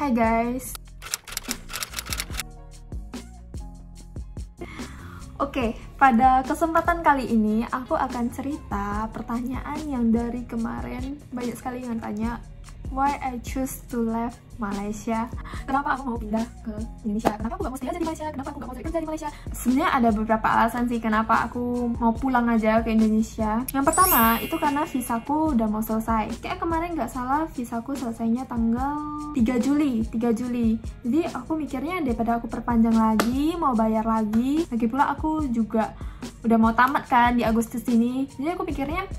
Hai guys. Oke, pada kesempatan kali ini aku akan cerita pertanyaan yang dari kemarin banyak sekali yang tanya, why I choose to leave Malaysia. Kenapa aku mau pindah ke Indonesia? Kenapa aku gak mau stay aja di Malaysia? Kenapa aku gak mau cari kerja di Malaysia? Sebenarnya ada beberapa alasan sih kenapa aku mau pulang aja ke Indonesia. Yang pertama, itu karena visaku udah mau selesai. Kayak kemarin gak salah, visaku selesainya tanggal 3 Juli. Jadi aku mikirnya daripada aku perpanjang lagi, mau bayar lagi. Lagi pula aku juga udah mau tamat kan di Agustus ini. Jadi aku pikirnya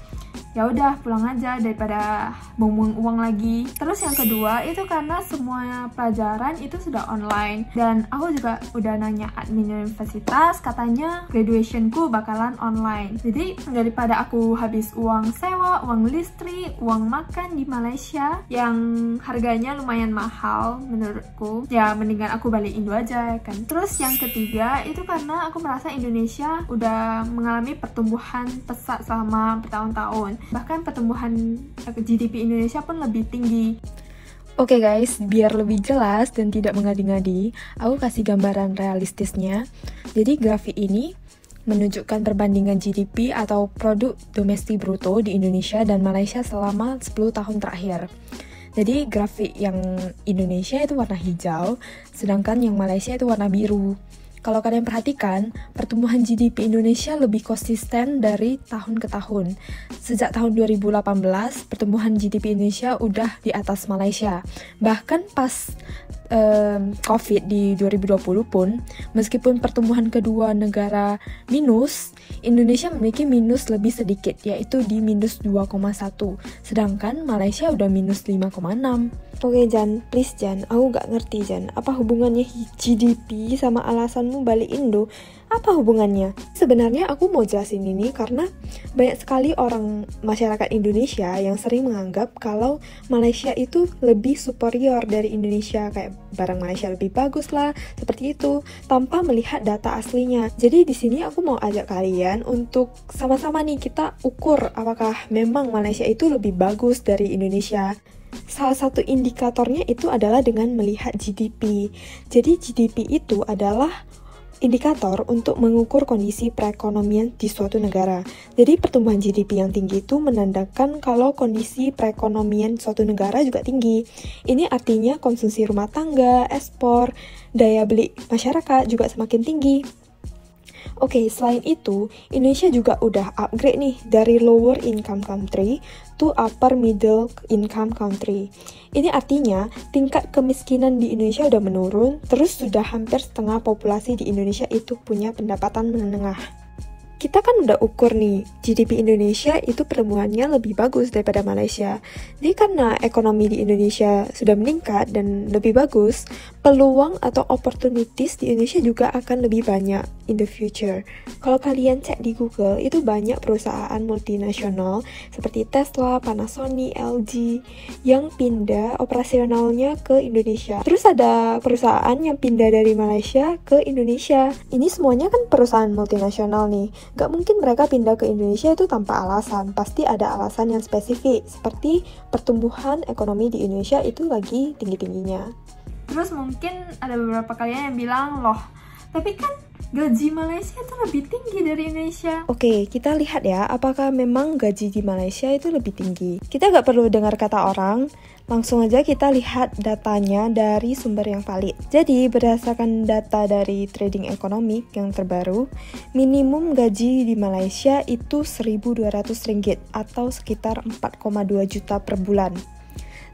ya udah pulang aja daripada buang-buang uang lagi. Terus yang kedua itu karena semua pelajaran itu sudah online dan aku juga udah nanya admin universitas, katanya graduationku bakalan online. Jadi daripada aku habis uang sewa, uang listrik, uang makan di Malaysia yang harganya lumayan mahal menurutku, ya mendingan aku balik Indo aja kan. Terus yang ketiga itu karena aku merasa Indonesia udah mengalami pertumbuhan pesat selama bertahun-tahun. Bahkan pertumbuhan GDP Indonesia pun lebih tinggi. Oke guys, biar lebih jelas dan tidak mengadi-ngadi, aku kasih gambaran realistisnya. Jadi grafik ini menunjukkan perbandingan GDP atau produk domestik bruto di Indonesia dan Malaysia selama 10 tahun terakhir. Jadi grafik yang Indonesia itu warna hijau, sedangkan yang Malaysia itu warna biru. Kalau kalian perhatikan, pertumbuhan GDP Indonesia lebih konsisten dari tahun ke tahun. Sejak tahun 2018, pertumbuhan GDP Indonesia udah di atas Malaysia. Bahkan pas COVID di 2020 pun, meskipun pertumbuhan kedua negara minus, Indonesia memiliki minus lebih sedikit, yaitu di minus 2,1. Sedangkan Malaysia udah minus 5,6. Oke Jan, please Jan, aku gak ngerti Jan, apa hubungannya GDP sama alasanmu balik Indo? Apa hubungannya? Sebenarnya aku mau jelasin ini karena banyak sekali orang masyarakat Indonesia yang sering menganggap kalau Malaysia itu lebih superior dari Indonesia, kayak barang Malaysia lebih bagus lah, seperti itu, tanpa melihat data aslinya. Jadi di sini aku mau ajak kalian untuk sama-sama nih kita ukur apakah memang Malaysia itu lebih bagus dari Indonesia. Salah satu indikatornya itu adalah dengan melihat GDP. Jadi GDP itu adalah indikator untuk mengukur kondisi perekonomian di suatu negara. Jadi pertumbuhan GDP yang tinggi itu menandakan kalau kondisi perekonomian suatu negara juga tinggi. Ini artinya konsumsi rumah tangga, ekspor, daya beli masyarakat juga semakin tinggi. Oke, selain itu, Indonesia juga udah upgrade nih dari lower income country to upper middle income country. Ini artinya tingkat kemiskinan di Indonesia udah menurun, terus sudah hampir setengah populasi di Indonesia itu punya pendapatan menengah. Kita kan udah ukur nih, GDP Indonesia itu pertumbuhannya lebih bagus daripada Malaysia. Jadi karena ekonomi di Indonesia sudah meningkat dan lebih bagus, peluang atau opportunities di Indonesia juga akan lebih banyak in the future. Kalau kalian cek di Google, itu banyak perusahaan multinasional seperti Tesla, Panasonic, LG yang pindah operasionalnya ke Indonesia. Terus ada perusahaan yang pindah dari Malaysia ke Indonesia. Ini semuanya kan perusahaan multinasional nih. Gak mungkin mereka pindah ke Indonesia itu tanpa alasan. Pasti ada alasan yang spesifik, seperti pertumbuhan ekonomi di Indonesia itu lagi tinggi-tingginya. Terus mungkin ada beberapa kalian yang bilang, loh, tapi kan gaji Malaysia itu lebih tinggi dari Indonesia. Oke, kita lihat ya, apakah memang gaji di Malaysia itu lebih tinggi. Kita gak perlu dengar kata orang, langsung aja kita lihat datanya dari sumber yang valid. Jadi, berdasarkan data dari Trading Economic yang terbaru, minimum gaji di Malaysia itu Rp1.200 atau sekitar 4,2 juta per bulan.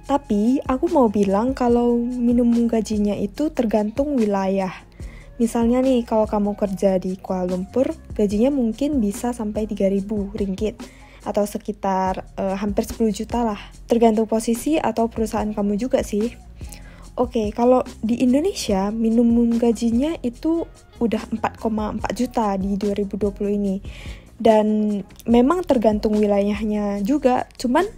Tapi, aku mau bilang kalau minimum gajinya itu tergantung wilayah. Misalnya nih, kalau kamu kerja di Kuala Lumpur, gajinya mungkin bisa sampai Rp3.000 atau sekitar hampir 10 juta lah. Tergantung posisi atau perusahaan kamu juga sih. Oke, kalau di Indonesia, minimum gajinya itu udah 4,4 juta di 2020 ini. Dan memang tergantung wilayahnya juga, cuman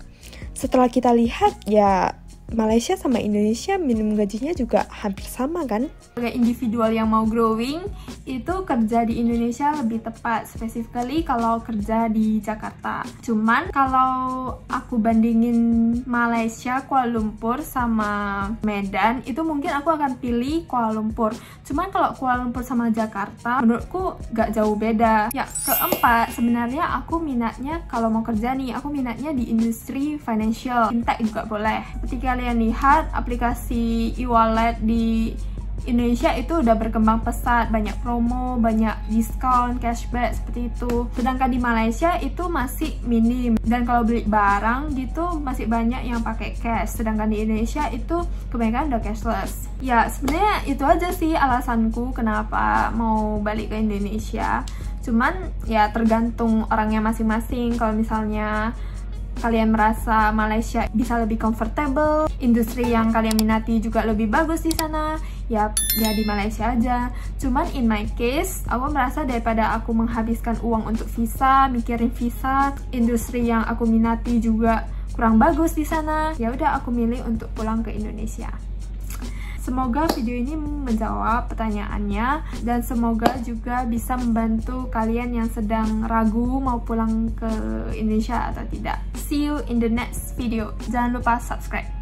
setelah kita lihat ya Malaysia sama Indonesia minimum gajinya juga hampir sama kan? Sebagai individual yang mau growing, itu kerja di Indonesia lebih tepat, specifically kalau kerja di Jakarta. Cuman kalau aku bandingin Malaysia, Kuala Lumpur sama Medan, itu mungkin aku akan pilih Kuala Lumpur. Cuman kalau Kuala Lumpur sama Jakarta, menurutku gak jauh beda. Ya, keempat, sebenarnya aku minatnya kalau mau kerja nih, aku minatnya di industri financial, fintech juga boleh. Seperti kalian lihat, aplikasi e-wallet di Indonesia itu udah berkembang pesat, banyak promo, banyak diskon, cashback seperti itu. Sedangkan di Malaysia itu masih minim, dan kalau beli barang gitu masih banyak yang pakai cash. Sedangkan di Indonesia itu kebanyakan udah cashless. Ya sebenarnya itu aja sih alasanku kenapa mau balik ke Indonesia. Cuman ya tergantung orangnya masing-masing. Kalau misalnya kalian merasa Malaysia bisa lebih comfortable, industri yang kalian minati juga lebih bagus di sana, ya di Malaysia aja. Cuman in my case, aku merasa daripada aku menghabiskan uang untuk visa, mikirin visa, industri yang aku minati juga kurang bagus di sana, ya udah aku milih untuk pulang ke Indonesia. Semoga video ini menjawab pertanyaannya, dan semoga juga bisa membantu kalian yang sedang ragu mau pulang ke Indonesia atau tidak. See you in the next video. Jangan lupa subscribe.